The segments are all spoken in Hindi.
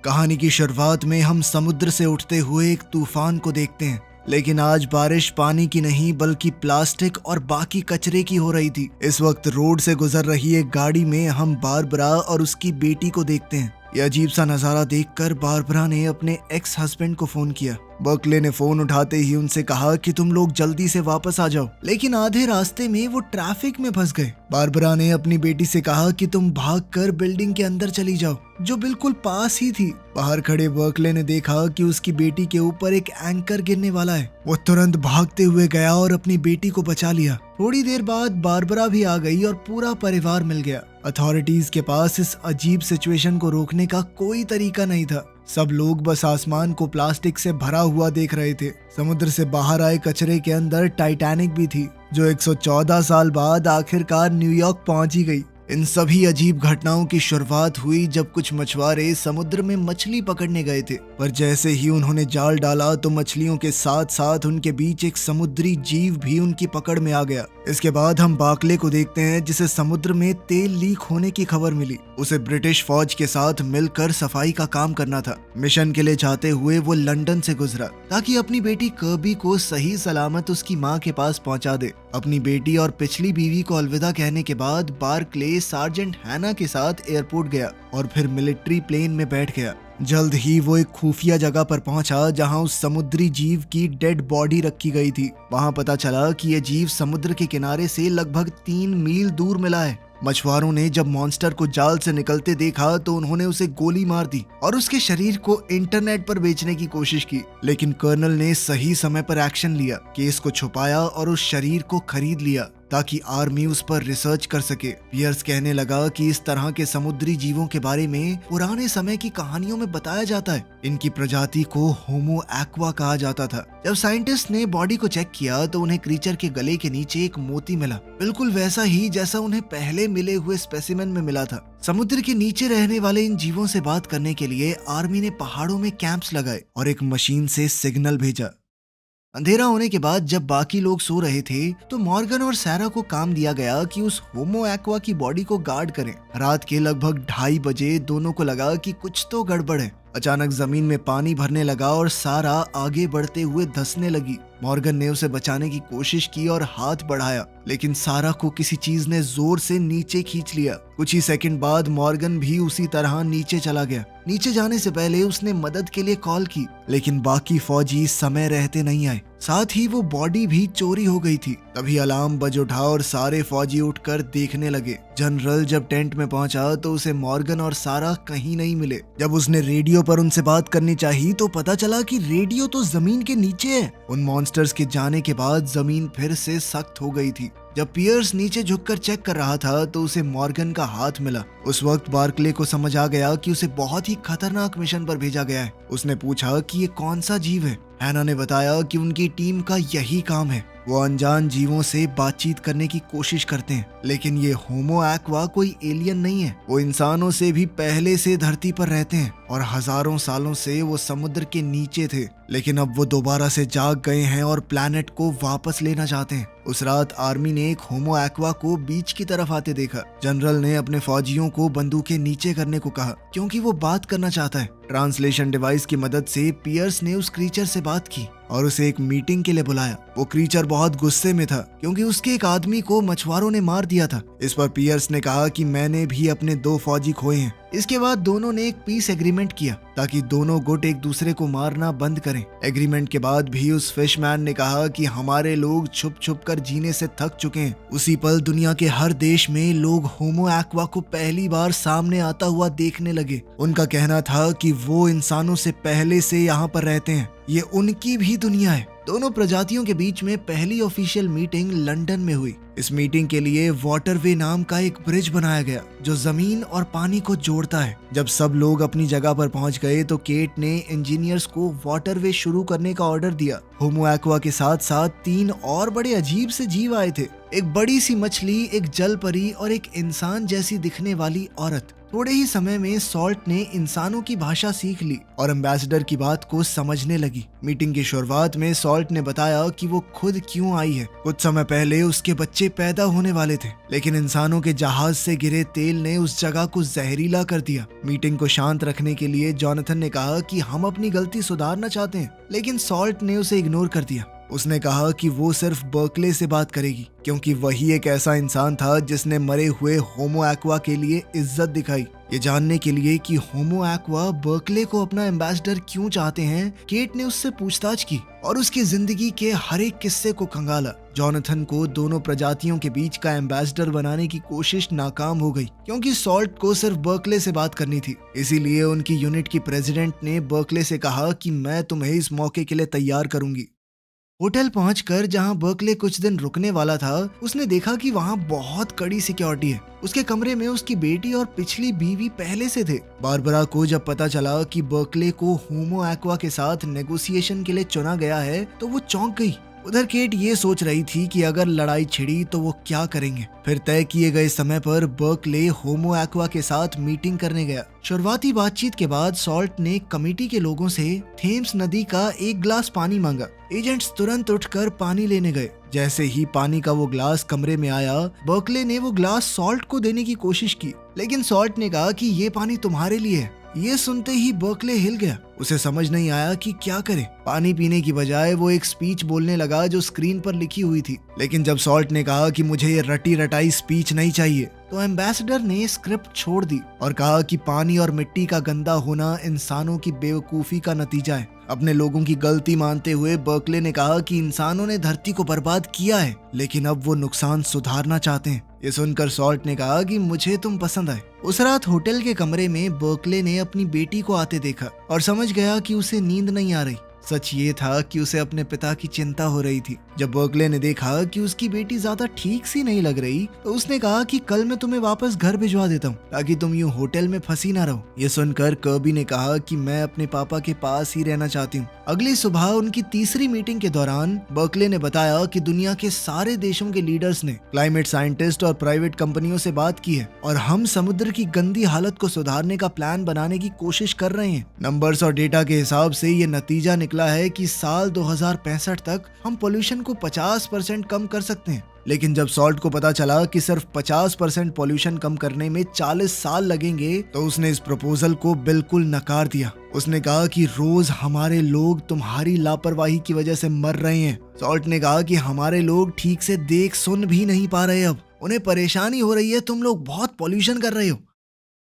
कहानी की शुरुआत में हम समुद्र से उठते हुए एक तूफान को देखते हैं, लेकिन आज बारिश पानी की नहीं बल्कि प्लास्टिक और बाकी कचरे की हो रही थी। इस वक्त रोड से गुजर रही एक गाड़ी में हम बारबरा और उसकी बेटी को देखते हैं। यह अजीब सा नजारा देखकर बारबरा ने अपने एक्स हस्बैंड को फोन किया। बर्कले ने फोन उठाते ही उनसे कहा कि तुम लोग जल्दी से वापस आ जाओ, लेकिन आधे रास्ते में वो ट्रैफिक में फंस गए। बारबरा ने अपनी बेटी से कहा कि तुम भागकर बिल्डिंग के अंदर चली जाओ, जो बिल्कुल पास ही थी। बाहर खड़े बर्कले ने देखा कि उसकी बेटी के ऊपर एक एंकर गिरने वाला है। वो तुरंत भागते हुए गया और अपनी बेटी को बचा लिया। थोड़ी देर बाद बारबरा भी आ गई और पूरा परिवार मिल गया। अथॉरिटीज के पास इस अजीब सिचुएशन को रोकने का कोई तरीका नहीं था। सब लोग बस आसमान को प्लास्टिक से भरा हुआ देख रहे थे। समुद्र से बाहर आए कचरे के अंदर टाइटैनिक भी थी, जो 114 साल बाद आखिरकार न्यूयॉर्क पहुंची गई। इन सभी अजीब घटनाओं की शुरुआत हुई जब कुछ मछुआरे समुद्र में मछली पकड़ने गए थे, पर जैसे ही उन्होंने जाल डाला तो मछलियों के साथ साथ उनके बीच एक समुद्री जीव भी उनकी पकड़ में आ गया। इसके बाद हम बार्कले को देखते हैं, जिसे समुद्र में तेल लीक होने की खबर मिली। उसे ब्रिटिश फौज के साथ मिलकर सफाई का काम करना था। मिशन के लिए जाते हुए वो लंदन से गुजरा ताकि अपनी बेटी कर्बी को सही सलामत उसकी माँ के पास पहुंचा दे। अपनी बेटी और पिछली बीवी को अलविदा कहने के बाद बार्कले सार्जेंट हैना के साथ एयरपोर्ट गया और फिर मिलिट्री प्लेन में बैठ गया। जल्द ही वो एक खुफिया जगह पर पहुंचा जहां उस समुद्री जीव की डेड बॉडी रखी गई थी। वहां पता चला कि यह जीव समुद्र के किनारे से लगभग 3 मील दूर मिला है। मछुआरों ने जब मॉन्स्टर को जाल से निकलते देखा तो उन्होंने उसे गोली मार दी और उसके शरीर को इंटरनेट पर बेचने की कोशिश की, लेकिन कर्नल ने सही समय पर एक्शन लिया, केस को छुपाया और उस शरीर को खरीद लिया ताकि आर्मी उस पर रिसर्च कर सके। पियर्स कहने लगा कि इस तरह के समुद्री जीवों के बारे में पुराने समय की कहानियों में बताया जाता है। इनकी प्रजाति को होमो एक्वा कहा जाता था। जब साइंटिस्ट ने बॉडी को चेक किया तो उन्हें क्रीचर के गले के नीचे एक मोती मिला, बिल्कुल वैसा ही जैसा उन्हें पहले मिले हुए स्पेसिमेन में मिला था। समुद्र के नीचे रहने वाले इन जीवों से बात करने के लिए आर्मी ने पहाड़ों में कैंप्स लगाए और एक मशीन से सिग्नल भेजा। अंधेरा होने के बाद जब बाकी लोग सो रहे थे तो मॉर्गन और सैरा को काम दिया गया कि उस होमो एक्वा की बॉडी को गार्ड करें। रात के लगभग 2:30 बजे दोनों को लगा कि कुछ तो गड़बड़ है। अचानक जमीन में पानी भरने लगा और सारा आगे बढ़ते हुए धंसने लगी। मॉर्गन ने उसे बचाने की कोशिश की और हाथ बढ़ाया, लेकिन सारा को किसी चीज ने जोर से नीचे खींच लिया। कुछ ही सेकंड बाद मॉर्गन भी उसी तरह नीचे चला गया। नीचे जाने से पहले उसने मदद के लिए कॉल की, लेकिन बाकी फौजी समय रहते नहीं आए। साथ ही वो बॉडी भी चोरी हो गई थी। तभी अलार्म बज उठा और सारे फौजी उठकर देखने लगे। जनरल जब टेंट में पहुंचा तो उसे मॉर्गन और सारा कहीं नहीं मिले। जब उसने रेडियो पर उनसे बात करनी चाहिए तो पता चला कि रेडियो तो जमीन के नीचे है। उन मॉन्स्टर्स के जाने के बाद जमीन फिर से सख्त हो गई थी। जब पियर्स नीचे झुककर चेक कर रहा था तो उसे मॉर्गन का हाथ मिला। उस वक्त बार्कले को समझ आ गया कि उसे बहुत ही खतरनाक मिशन पर भेजा गया है। उसने पूछा कि ये कौन सा जीव है। हैना ने बताया कि उनकी टीम का यही काम है। वो अनजान जीवों से बातचीत करने की कोशिश करते हैं, लेकिन ये होमो एक्वा कोई एलियन नहीं है। वो इंसानों से भी पहले से धरती पर रहते हैं और हजारों सालों से वो समुद्र के नीचे थे, लेकिन अब वो दोबारा से जाग गए हैं और प्लैनेट को वापस लेना चाहते हैं। उस रात आर्मी ने एक होमो एक्वा को बीच की तरफ आते देखा। जनरल ने अपने फौजियों को बंदूकें नीचे करने को कहा क्योंकि वो बात करना चाहता है। ट्रांसलेशन डिवाइस की मदद से पियर्स ने उस क्रीचर से बात की और उसे एक मीटिंग के लिए बुलाया। वो क्रीचर बहुत गुस्से में था क्योंकि उसके एक आदमी को मछुआरों ने मार दिया था। इस पर पियर्स ने कहा कि मैंने भी अपने 2 फौजी खोए हैं। इसके बाद दोनों ने एक पीस एग्रीमेंट किया ताकि दोनों गुट एक दूसरे को मारना बंद करें। एग्रीमेंट के बाद भी उस फिशमैन ने कहा कि हमारे लोग छुप छुप कर जीने से थक चुके हैं। उसी पल दुनिया के हर देश में लोग होमो एक्वा को पहली बार सामने आता हुआ देखने लगे। उनका कहना था कि वो इंसानों से पहले से यहाँ पर रहते हैं, ये उनकी भी दुनिया है। दोनों प्रजातियों के बीच में पहली ऑफिशियल मीटिंग लंदन में हुई। इस मीटिंग के लिए वाटरवे नाम का एक ब्रिज बनाया गया जो जमीन और पानी को जोड़ता है। जब सब लोग अपनी जगह पर पहुंच गए तो केट ने इंजीनियर्स को वाटरवे शुरू करने का ऑर्डर दिया। होमो एक्वा के साथ साथ 3 और बड़े अजीब से जीव आए थे। एक बड़ी सी मछली, एक जल परी और एक इंसान जैसी दिखने वाली औरत। थोड़े ही समय में सॉल्ट ने इंसानों की भाषा सीख ली और एम्बेसडर की बात को समझने लगी। मीटिंग की शुरुआत में सॉल्ट ने बताया कि वो खुद क्यों आई है। कुछ समय पहले उसके बच्चे पैदा होने वाले थे, लेकिन इंसानों के जहाज से गिरे तेल ने उस जगह को जहरीला कर दिया। मीटिंग को शांत रखने के लिए जोनाथन ने कहा कि हम अपनी गलती सुधारना चाहते हैं, लेकिन सॉल्ट ने उसे इग्नोर कर दिया। उसने कहा कि वो सिर्फ बर्कले से बात करेगी, क्योंकि वही एक ऐसा इंसान था जिसने मरे हुए होमो एक्वा के लिए इज्जत दिखाई। ये जानने के लिए कि होमो एक्वा बर्कले को अपना एम्बेसडर क्यों चाहते हैं, केट ने उससे पूछताछ की और उसकी जिंदगी के हर एक किस्से को खंगाला। जोनाथन को दोनों प्रजातियों के बीच का एम्बेसडर बनाने की कोशिश नाकाम हो गई, क्योंकि सॉल्ट को सिर्फ बर्कले से बात करनी थी। इसीलिए उनकी यूनिट की प्रेसिडेंट ने बर्कले से कहा कि मैं तुम्हें इस मौके के लिए तैयार करूंगी। होटल पहुंचकर जहां बर्कले कुछ दिन रुकने वाला था, उसने देखा कि वहां बहुत कड़ी सिक्योरिटी है। उसके कमरे में उसकी बेटी और पिछली बीवी पहले से थे। बारबरा को जब पता चला कि बर्कले को होमो एक्वा के साथ नेगोशिएशन के लिए चुना गया है, तो वो चौंक गई। उधर केट ये सोच रही थी कि अगर लड़ाई छिड़ी तो वो क्या करेंगे। फिर तय किए गए समय पर बर्कले होमो एक्वा के साथ मीटिंग करने गया। शुरुआती बातचीत के बाद सॉल्ट ने कमेटी के लोगों से थेम्स नदी का एक गिलास पानी मांगा। एजेंट्स तुरंत उठकर पानी लेने गए। जैसे ही पानी का वो ग्लास कमरे में आया, बर्कले ने वो ग्लास सॉल्ट को देने की कोशिश की, लेकिन सॉल्ट ने कहा कि ये पानी तुम्हारे लिए है। ये सुनते ही बर्कले हिल गया। उसे समझ नहीं आया कि क्या करे। पानी पीने की बजाय वो एक स्पीच बोलने लगा जो स्क्रीन पर लिखी हुई थी। लेकिन जब सॉल्ट ने कहा कि मुझे ये रटी रटाई स्पीच नहीं चाहिए, तो एम्बेसडर ने स्क्रिप्ट छोड़ दी और कहा कि पानी और मिट्टी का गंदा होना इंसानों की बेवकूफी का नतीजा है। अपने लोगों की गलती मानते हुए बर्कले ने कहा कि इंसानों ने धरती को बर्बाद किया है, लेकिन अब वो नुकसान सुधारना चाहते हैं। ये सुनकर सॉल्ट ने कहा कि मुझे तुम पसंद आए। उस रात होटल के कमरे में बर्कले ने अपनी बेटी को आते देखा और समझ गया कि उसे नींद नहीं आ रही। सच ये था कि उसे अपने पिता की चिंता हो रही थी। जब बर्कले ने देखा कि उसकी बेटी ज्यादा ठीक सी नहीं लग रही, तो उसने कहा कि कल मैं तुम्हें वापस घर भिजवा देता हूँ, ताकि तुम यूं होटल में फंसी ना रहो। ये सुनकर कर्बी ने कहा कि मैं अपने पापा के पास ही रहना चाहती हूँ। अगली सुबह उनकी तीसरी मीटिंग के दौरान बर्कले ने बताया कि दुनिया के सारे देशों के लीडर्स ने क्लाइमेट साइंटिस्ट और प्राइवेट कंपनियों से बात की है और हम समुद्र की गंदी हालत को सुधारने का प्लान बनाने की कोशिश कर रहे हैं। नंबर्स और डेटा के हिसाब से ये नतीजा निकला है कि साल 2065 तक हम पोल्यूशन को 50% कम कर सकते हैं। लेकिन जब सॉल्ट को पता चला कि सिर्फ 50% पोल्यूशन कम करने में 40 साल लगेंगे, तो उसने इस प्रपोजल को बिल्कुल नकार दिया। उसने कहा कि रोज हमारे लोग तुम्हारी लापरवाही की वजह से मर रहे हैं। सॉल्ट ने कहा कि हमारे लोग ठीक से देख सुन भी नहीं पा रहे, अब उन्हें परेशानी हो रही है, तुम लोग बहुत पोल्यूशन कर रहे हो।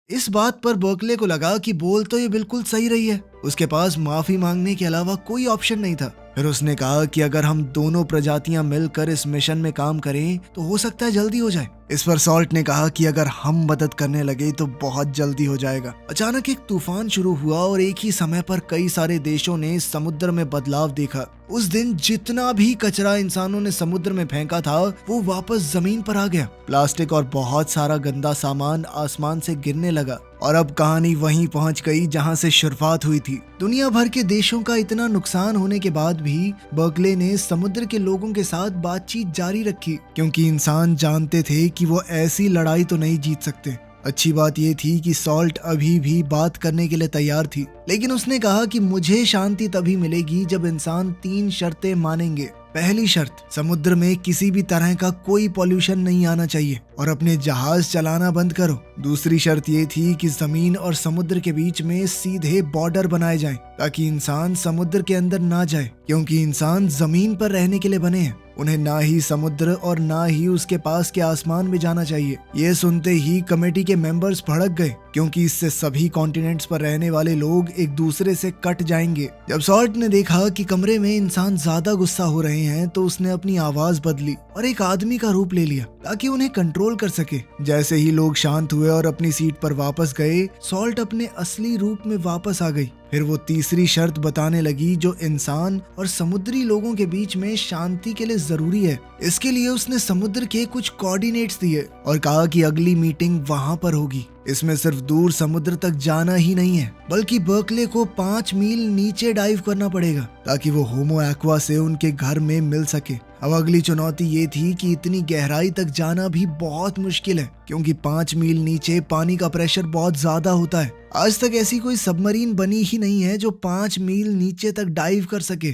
इस बात पर बर्कले को लगा कि बोल तो ये बिल्कुल सही रही है। उसके पास माफी मांगने के अलावा कोई ऑप्शन नहीं था। फिर उसने कहा कि अगर हम दोनों प्रजातियां मिलकर इस मिशन में काम करें तो हो सकता है जल्दी हो जाए। इस पर सॉल्ट ने कहा कि अगर हम मदद करने लगे तो बहुत जल्दी हो जाएगा। अचानक एक तूफान शुरू हुआ और एक ही समय पर कई सारे देशों ने समुद्र में बदलाव देखा। उस दिन जितना भी कचरा इंसानों ने समुद्र में फेंका था, वो वापस जमीन पर आ गया। प्लास्टिक और बहुत सारा गंदा सामान आसमान से गिरने लगा और अब कहानी वहीं पहुंच गई जहां से शुरुआत हुई थी। दुनिया भर के देशों का इतना नुकसान होने के बाद भी बर्कले ने समुद्र के लोगों के साथ बातचीत जारी रखी, क्योंकि इंसान जानते थे कि वो ऐसी लड़ाई तो नहीं जीत सकते। अच्छी बात ये थी कि सॉल्ट अभी भी बात करने के लिए तैयार थी, लेकिन उसने कहा कि मुझे शांति तभी मिलेगी जब इंसान 3 शर्तें मानेंगे। पहली शर्त, समुद्र में किसी भी तरह का कोई पॉल्यूशन नहीं आना चाहिए और अपने जहाज चलाना बंद करो। दूसरी शर्त ये थी कि जमीन और समुद्र के बीच में सीधे बॉर्डर बनाए जाएं, ताकि इंसान समुद्र के अंदर ना जाए, क्योंकि इंसान जमीन पर रहने के लिए बने हैं। उन्हें ना ही समुद्र और ना ही उसके पास के आसमान में जाना चाहिए। ये सुनते ही कमेटी के मेंबर्स भड़क गए, क्योंकि इससे सभी कॉन्टिनेंट्स पर रहने वाले लोग एक दूसरे से कट जाएंगे। जब सॉल्ट ने देखा कि कमरे में इंसान ज्यादा गुस्सा हो रहे हैं, तो उसने अपनी आवाज बदली और एक आदमी का रूप ले लिया ताकि उन्हें कंट्रोल कर सके। जैसे ही लोग शांत हुए और अपनी सीट पर वापस गए, सॉल्ट अपने असली रूप में वापस आ गई। फिर वो तीसरी शर्त बताने लगी जो इंसान और समुद्री लोगों के बीच में शांति के लिए जरूरी है। इसके लिए उसने समुद्र के कुछ कोऑर्डिनेट्स दिए और कहा कि अगली मीटिंग वहां पर होगी। इसमें सिर्फ दूर समुद्र तक जाना ही नहीं है, बल्कि बर्कले को 5 मील नीचे डाइव करना पड़ेगा ताकि वो होमो एक्वा से उनके घर में मिल सके। अब अगली चुनौती ये थी कि इतनी गहराई तक जाना भी बहुत मुश्किल है, क्योंकि 5 मील नीचे पानी का प्रेशर बहुत ज्यादा होता है। आज तक ऐसी कोई सबमरीन बनी ही नहीं है जो 5 मील नीचे तक डाइव कर सके।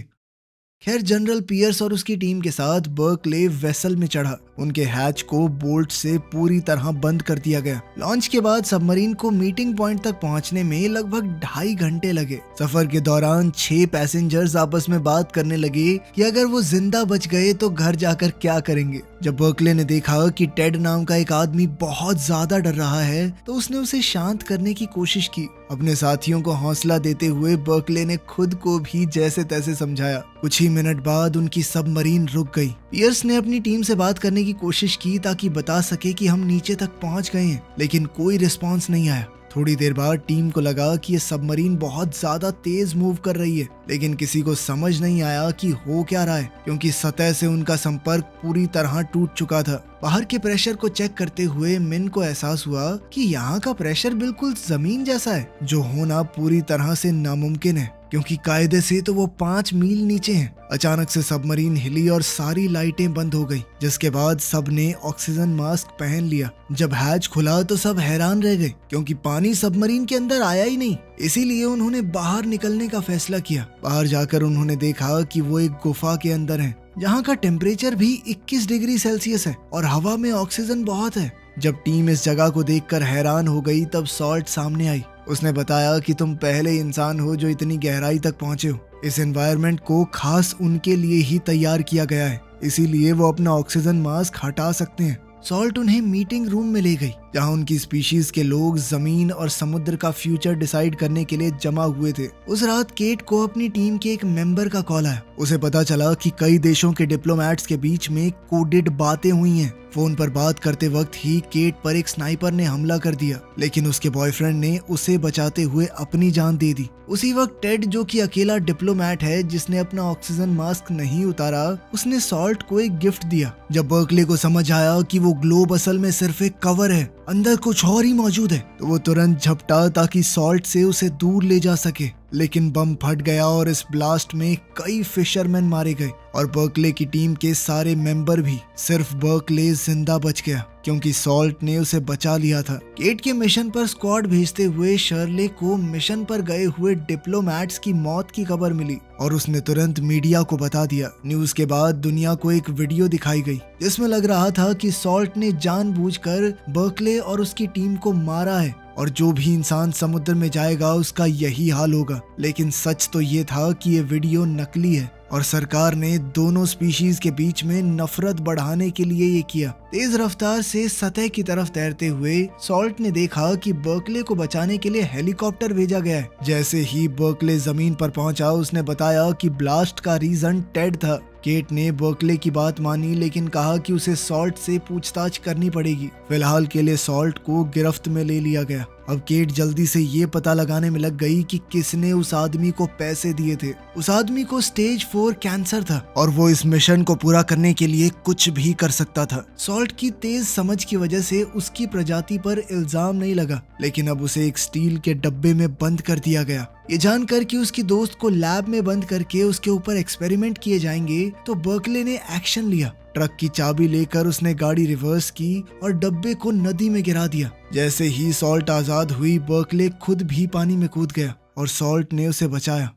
खैर, जनरल पियर्स और उसकी टीम के साथ बर्कले वेसल में चढ़ा। उनके हैच को बोल्ट से पूरी तरह बंद कर दिया गया। लॉन्च के बाद सबमरीन को मीटिंग पॉइंट तक पहुंचने में लगभग 2.5 घंटे लगे। सफर के दौरान 6 पैसेंजर्स आपस में बात करने लगे कि अगर वो जिंदा बच गए तो घर जाकर क्या करेंगे। जब बर्कले ने देखा कि टेड नाम का एक आदमी बहुत ज्यादा डर रहा है तो उसने उसे शांत करने की कोशिश की। अपने साथियों को हौसला देते हुए बर्कले ने खुद को भी जैसे तैसे समझाया। कुछ ही मिनट बाद उनकी सबमरीन रुक गई। पियर्स ने अपनी टीम से बात करने की कोशिश की ताकि बता सके कि हम नीचे तक पहुंच गए हैं, लेकिन कोई रिस्पांस नहीं आया। थोड़ी देर बाद टीम को लगा कि ये सबमरीन बहुत ज्यादा तेज मूव कर रही है, लेकिन किसी को समझ नहीं आया कि हो क्या रहा है, क्योंकि सतह से उनका संपर्क पूरी तरह टूट चुका था। बाहर के प्रेशर को चेक करते हुए मिन को एहसास हुआ कि यहाँ का प्रेशर बिल्कुल जमीन जैसा है, जो होना पूरी तरह से नामुमकिन है, क्योंकि कायदे से तो वो 5 मील नीचे हैं। अचानक से सबमरीन हिली और सारी लाइटें बंद हो गई, जिसके बाद सब ने ऑक्सीजन मास्क पहन लिया। जब हैच खुला तो सब हैरान रह गए, क्योंकि पानी सबमरीन के अंदर आया ही नहीं। इसीलिए उन्होंने बाहर निकलने का फैसला किया। बाहर जाकर उन्होंने देखा कि वो एक गुफा के अंदर है, जहाँ का टेम्परेचर भी 21 डिग्री सेल्सियस है और हवा में ऑक्सीजन बहुत है। जब टीम इस जगह को देखकर हैरान हो गई तब सॉल्ट सामने आई। उसने बताया कि तुम पहले इंसान हो जो इतनी गहराई तक पहुंचे हो। इस एनवायरनमेंट को खास उनके लिए ही तैयार किया गया है, इसीलिए वो अपना ऑक्सीजन मास्क हटा सकते हैं। सॉल्ट उन्हें मीटिंग रूम में ले गई, जहां उनकी स्पीशीज के लोग जमीन और समुद्र का फ्यूचर डिसाइड करने के लिए जमा हुए थे। उस रात केट को अपनी टीम के एक मेंबर का कॉल आया। उसे पता चला कि कई देशों के डिप्लोमैट्स के बीच में कोडेड बातें हुई हैं। फोन पर बात करते वक्त ही केट पर एक स्नाइपर ने हमला कर दिया, लेकिन उसके बॉयफ्रेंड ने उसे बचाते हुए अपनी जान दे दी। उसी वक्त टेड, जो कि अकेला डिप्लोमैट है जिसने अपना ऑक्सीजन मास्क नहीं उतारा, उसने सॉल्ट को एक गिफ्ट दिया। जब बर्कले को समझ आया कि वो ग्लोब असल में सिर्फ एक कवर है, अंदर कुछ और ही मौजूद है, तो वो तुरंत झपटा ताकि सॉल्ट से उसे दूर ले जा सके। लेकिन बम फट गया और इस ब्लास्ट में कई फिशरमैन मारे गए और बर्कले की टीम के सारे मेंबर भी। सिर्फ बर्कले जिंदा बच गया, क्योंकि सॉल्ट ने उसे बचा लिया था। केट के मिशन पर स्क्वाड भेजते हुए शर्ले को मिशन पर गए हुए डिप्लोमैट्स की मौत की खबर मिली और उसने तुरंत मीडिया को बता दिया। न्यूज के बाद दुनिया को एक वीडियो दिखाई गई, जिसमें लग रहा था कि सॉल्ट ने जानबूझकर बर्कले और उसकी टीम को मारा है और जो भी इंसान समुद्र में जाएगा उसका यही हाल होगा। लेकिन सच तो ये था कि ये वीडियो नकली है और सरकार ने दोनों स्पीशीज के बीच में नफरत बढ़ाने के लिए ये किया। तेज रफ्तार से सतह की तरफ तैरते हुए सॉल्ट ने देखा कि बर्कले को बचाने के लिए हेलीकॉप्टर भेजा गया है। जैसे ही बर्कले जमीन पर पहुंचा, उसने बताया कि ब्लास्ट का रीजन टेड था। केट ने बर्कले की बात मानी, लेकिन कहा कि उसे सॉल्ट से पूछताछ करनी पड़ेगी। फिलहाल के लिए सॉल्ट को गिरफ्त में ले लिया गया। अब केट जल्दी से ये पता लगाने में लग गई कि किसने उस आदमी को पैसे दिए थे। उस आदमी को स्टेज 4 कैंसर था और वो इस मिशन को पूरा करने के लिए कुछ भी कर सकता था। सॉल्ट की तेज समझ की वजह से उसकी प्रजाति पर इल्जाम नहीं लगा, लेकिन अब उसे एक स्टील के डब्बे में बंद कर दिया गया। ये जानकर कि उसकी दोस्त को लैब में बंद करके उसके ऊपर एक्सपेरिमेंट किए जाएंगे, तो बर्कले ने एक्शन लिया। ट्रक की चाबी लेकर उसने गाड़ी रिवर्स की और डब्बे को नदी में गिरा दिया। जैसे ही सॉल्ट आजाद हुई, बर्कले खुद भी पानी में कूद गया और सॉल्ट ने उसे बचाया।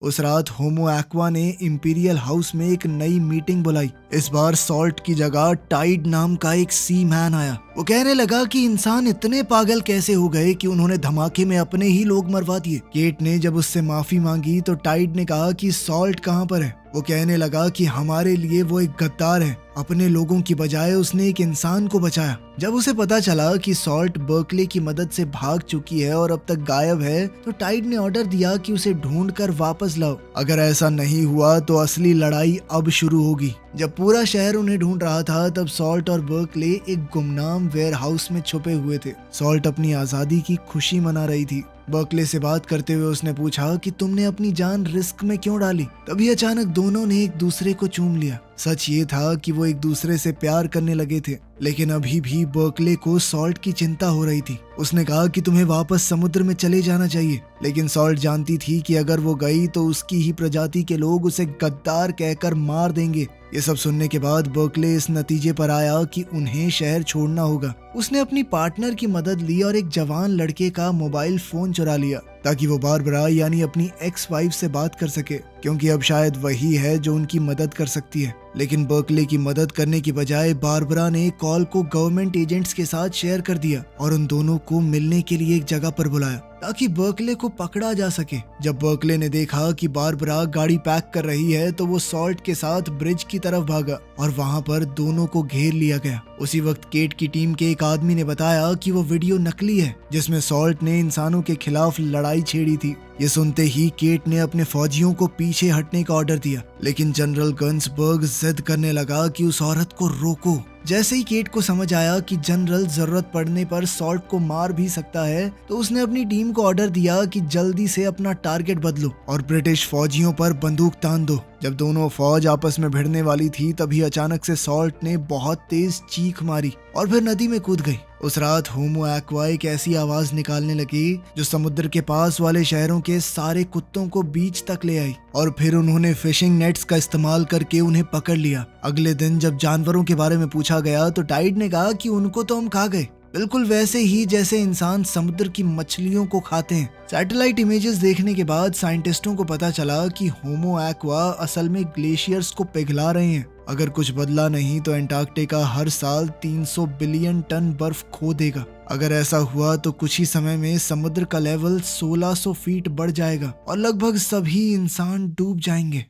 उस रात होमो एक्वा ने इंपीरियल हाउस में एक नई मीटिंग बुलाई। इस बार सॉल्ट की जगह टाइड नाम का एक सी मैन आया। वो कहने लगा कि इंसान इतने पागल कैसे हो गए कि उन्होंने धमाके में अपने ही लोग मरवा दिए। केट ने जब उससे माफी मांगी तो टाइड ने कहा कि सॉल्ट कहाँ पर है। वो कहने लगा कि हमारे लिए वो एक गद्दार है, अपने लोगों की बजाय उसने एक इंसान को बचाया। जब उसे पता चला कि सॉल्ट बर्कले की मदद से भाग चुकी है और अब तक गायब है, तो टाइड ने ऑर्डर दिया कि उसे ढूंढकर वापस लाओ। अगर ऐसा नहीं हुआ तो असली लड़ाई अब शुरू होगी। जब पूरा शहर उन्हें ढूंढ रहा था, तब सॉल्ट और बर्कले एक गुमनाम वेयर हाउस में छुपे हुए थे। सॉल्ट अपनी आजादी की खुशी मना रही थी। बर्कले से बात करते हुए उसने पूछा कि तुमने अपनी जान रिस्क में क्यों डाली। तभी अचानक दोनों ने एक दूसरे को चूम लिया। सच ये था कि वो एक दूसरे से प्यार करने लगे थे, लेकिन अभी भी बर्कले को सॉल्ट की चिंता हो रही थी। उसने कहा कि तुम्हें वापस समुद्र में चले जाना चाहिए, लेकिन सॉल्ट जानती थी कि अगर वो गई तो उसकी ही प्रजाति के लोग उसे गद्दार कहकर मार देंगे। ये सब सुनने के बाद बर्कले इस नतीजे पर आया कि उन्हें शहर छोड़ना होगा। उसने अपनी पार्टनर की मदद ली और एक जवान लड़के का मोबाइल फोन चुरा लिया ताकि वो बारबरा यानी अपनी एक्स वाइफ से बात कर सके, क्योंकि अब शायद वही है जो उनकी मदद कर सकती है। लेकिन बर्कले की मदद करने की बजाय बारबरा ने कॉल को गवर्नमेंट एजेंट्स के साथ शेयर कर दिया और उन दोनों को मिलने के लिए एक जगह पर बुलाया ताकि बर्कले को पकड़ा जा सके। जब बर्कले ने देखा कि बारबरा गाड़ी पैक कर रही है तो वो सॉल्ट के साथ ब्रिज की तरफ भागा और वहाँ पर दोनों को घेर लिया गया। उसी वक्त केट की टीम के एक आदमी ने बताया कि वो वीडियो नकली है जिसमें सॉल्ट ने इंसानों के खिलाफ लड़ाई छेड़ी थी। ये सुनते ही केट ने अपने फौजियों को पीछे हटने का ऑर्डर दिया, लेकिन जनरल गन्सबर्ग जिद करने लगा कि उस औरत को रोको। जैसे ही केट को समझ आया कि जनरल जरूरत पड़ने पर सॉल्ट को मार भी सकता है, तो उसने अपनी टीम को ऑर्डर दिया कि जल्दी से अपना टारगेट बदलो और ब्रिटिश फौजियों पर बंदूक तान दो। जब दोनों फौज आपस में भिड़ने वाली थी तभी अचानक से सॉल्ट ने बहुत तेज चीख मारी और फिर नदी में कूद गई। उस रात होमो एक्वा एक ऐसी आवाज निकालने लगी जो समुद्र के पास वाले शहरों के सारे कुत्तों को बीच तक ले आई और फिर उन्होंने फिशिंग नेट्स का इस्तेमाल करके उन्हें पकड़ लिया। अगले दिन जब जानवरों के बारे में पूछा गया तो टाइड ने कहा कि उनको तो हम खा गए, बिल्कुल वैसे ही जैसे इंसान समुद्र की मछलियों को खाते हैं। सैटेलाइट इमेजेस देखने के बाद साइंटिस्टों को पता चला कि होमो एक्वा असल में ग्लेशियर्स को पिघला रहे हैं। अगर कुछ बदला नहीं तो अंटार्कटिका हर साल 300 बिलियन टन बर्फ खो देगा। अगर ऐसा हुआ तो कुछ ही समय में समुद्र का लेवल 1600 फीट बढ़ जाएगा और लगभग सभी इंसान डूब जाएंगे।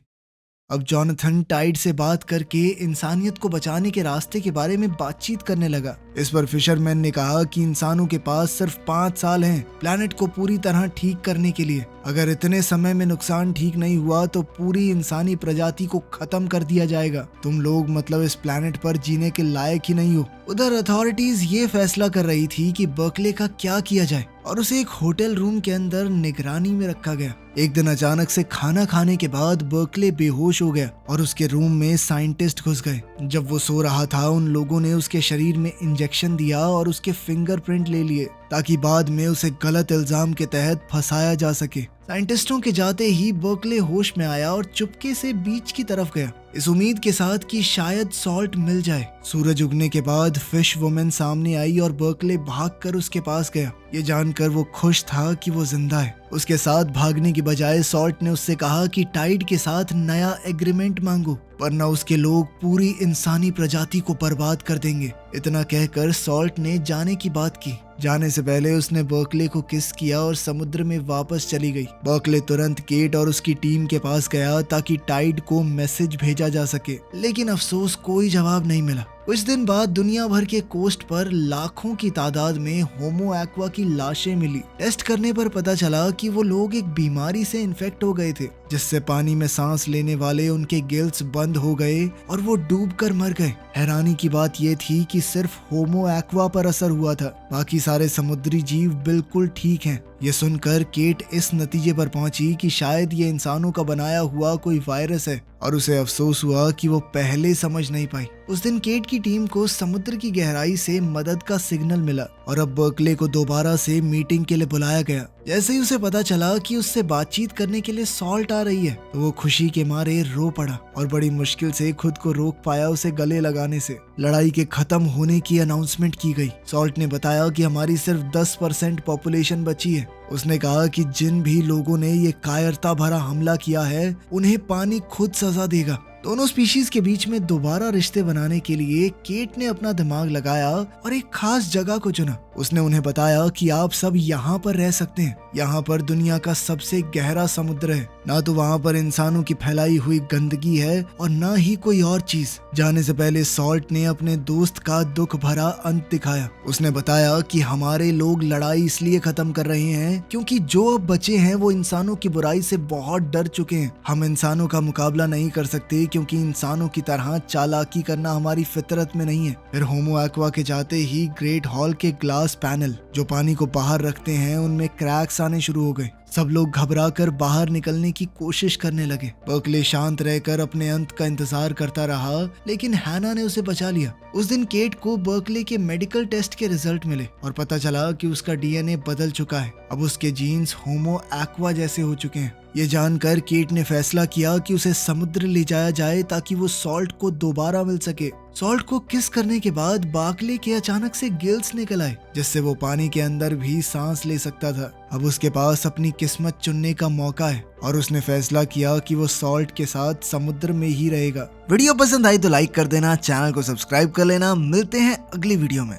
अब जॉनथन टाइड से बात करके इंसानियत को बचाने के रास्ते के बारे में बातचीत करने लगा। इस पर फिशरमैन ने कहा कि इंसानों के पास सिर्फ 5 साल हैं प्लैनेट को पूरी तरह ठीक करने के लिए। अगर इतने समय में नुकसान ठीक नहीं हुआ तो पूरी इंसानी प्रजाति को खत्म कर दिया जाएगा। तुम लोग मतलब इस प्लैनेट पर जीने के लायक ही नहीं हो। उधर अथॉरिटीज ये फैसला कर रही थी कि बर्कले का क्या किया जाए और उसे एक होटल रूम के अंदर निगरानी में रखा गया। एक दिन अचानक से खाना खाने के बाद बर्कले बेहोश हो गया और उसके रूम में साइंटिस्ट घुस गए। जब वो सो रहा था उन लोगों ने उसके शरीर में इंजेक्शन दिया और उसके फिंगरप्रिंट ले लिए ताकि बाद में उसे गलत इल्जाम के तहत फंसाया जा सके। साइंटिस्टों के जाते ही बर्कले होश में आया और चुपके से बीच की तरफ गया, इस उम्मीद के साथ कि शायद सॉल्ट मिल जाए। सूरज उगने के बाद फिश वुमेन सामने आई और बर्कले भागकर उसके पास गया। ये जानकर वो खुश था कि वो जिंदा है। उसके साथ भागने की बजाय सॉल्ट ने उससे कहा कि टाइड के साथ नया एग्रीमेंट मांगो, वरना उसके लोग पूरी इंसानी प्रजाति को बर्बाद कर देंगे। इतना कहकर सॉल्ट ने जाने की बात की। जाने से पहले उसने बर्कले को किस किया और समुद्र में वापस चली गई। बर्कले तुरंत केट और उसकी टीम के पास गया ताकि टाइड को मैसेज भेजा जा सके, लेकिन अफसोस कोई जवाब नहीं मिला। कुछ दिन बाद दुनिया भर के कोस्ट पर लाखों की तादाद में होमो एक्वा की लाशें मिली। टेस्ट करने पर पता चला कि वो लोग एक बीमारी से इन्फेक्ट हो गए थे जिससे पानी में सांस लेने वाले उनके गिल्स बंद हो गए और वो डूबकर मर गए। हैरानी की बात ये थी कि सिर्फ होमो एक्वा पर असर हुआ था, बाकी सारे समुद्री जीव बिल्कुल ठीक हैं। ये सुनकर केट इस नतीजे पर पहुंची कि शायद ये इंसानों का बनाया हुआ कोई वायरस है और उसे अफसोस हुआ कि वो पहले समझ नहीं पाई। उस दिन केट की टीम को समुद्र की गहराई से मदद का सिग्नल मिला और अब बर्कले को दोबारा से मीटिंग के लिए बुलाया गया। जैसे ही उसे पता चला कि उससे बातचीत करने के लिए सॉल्ट आ रही है तो वो खुशी के मारे रो पड़ा और बड़ी मुश्किल से खुद को रोक पाया उसे गले लगाने से। लड़ाई के खत्म होने की अनाउंसमेंट की गई। सॉल्ट ने बताया कि हमारी सिर्फ 10% पॉपुलेशन बची है। उसने कहा कि जिन भी लोगों ने ये कायरता भरा हमला किया है उन्हें पानी खुद सजा देगा। दोनों स्पीशीज के बीच में दोबारा रिश्ते बनाने के लिए केट ने अपना दिमाग लगाया और एक खास जगह को चुना। उसने उन्हें बताया कि आप सब यहाँ पर रह सकते हैं। यहाँ पर दुनिया का सबसे गहरा समुद्र है, ना तो वहाँ पर इंसानों की फैलाई हुई गंदगी है और ना ही कोई और चीज। जाने से पहले सॉल्ट ने अपने दोस्त का दुख भरा अंत दिखाया। उसने बताया कि हमारे लोग लड़ाई इसलिए खत्म कर रहे हैं क्योंकि जो अब बचे हैं वो इंसानों की बुराई से बहुत डर चुके हैं। हम इंसानों का मुकाबला नहीं कर सकते क्योंकि इंसानों की तरह चालाकी करना हमारी फितरत में नहीं है। फिर होमो एक्वा के जाते ही ग्रेट हॉल के ग्लास पैनल जो पानी को बाहर रखते हैं उनमें क्रैक्स आने शुरू हो गए। सब लोग घबराकर बाहर निकलने की कोशिश करने लगे। बर्कले शांत रहकर अपने अंत का इंतजार करता रहा, लेकिन हैना ने उसे बचा लिया। उस दिन केट को बर्कले के मेडिकल टेस्ट के रिजल्ट मिले और पता चला कि उसका डीएनए बदल चुका है। अब उसके जीन्स होमो एक्वा जैसे हो चुके हैं। ये जानकर केट ने फैसला किया कि उसे समुद्र ले जाया जाए ताकि वो सॉल्ट को दोबारा मिल सके। सॉल्ट को किस करने के बाद बार्कले के अचानक से गिल्स निकल आए, जिससे वो पानी के अंदर भी सांस ले सकता था। अब उसके पास अपनी किस्मत चुनने का मौका है और उसने फैसला किया कि वो सॉल्ट के साथ समुद्र में ही रहेगा। वीडियो पसंद आई तो लाइक कर देना, चैनल को सब्सक्राइब कर लेना। मिलते हैं अगली वीडियो में।